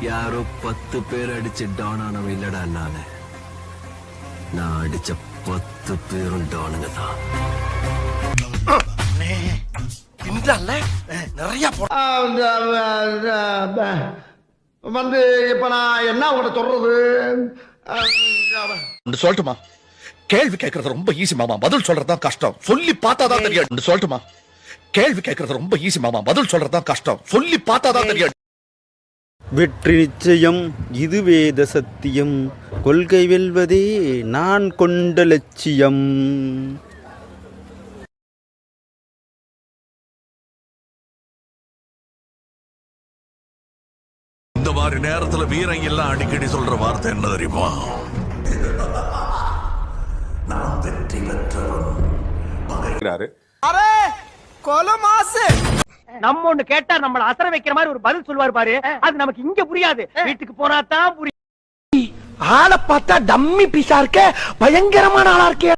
யாரோ 10 பேர் அடிச்சு டான் ஆனவ இல்லடா நானு. நான் அடிச்ச 10 பேரும் டானுங்க தான். நிறைய வந்து இப்ப நான் என்ன உங்கள்கிட்ட சொல்றது? சொல்லட்டுமா? கேள்வி கேட்கறது ரொம்ப ஈஸி மாமா, பதில் சொல்றதுதான் கஷ்டம். சொல்லி பார்த்தாதான் தெரியும். சொல்லட்டுமா? கேள்வி கேட்கறது ரொம்ப ஈஸி மாமா, பதில் சொல்றதுதான் கஷ்டம். சொல்லி பார்த்தாதான் தெரியும். வெற்றி நிச்சயம், இது வேத சத்தியம், கொள்கை வெல்வதே நான் கொண்ட லட்சியம். இந்த மாதிரி நேரத்துல வீரங்க எல்லாம் அடிக்கடி சொல்ற வார்த்தை என்ன தெரியுமா? நான் வெற்றி பெற்றவன். நம்ம ஒண்ணு கேட்டா நம்மள அசர வைக்கிற மாதிரி ஒரு பதில் சொல்லுவாரு பாரு, அது நமக்கு இங்க புரியாது, வீட்டுக்கு போனா தான் புரியும். ஆளை பார்த்தா டம்மி பீஸா இருக்க, பயங்கரமான ஆளா இருக்கே.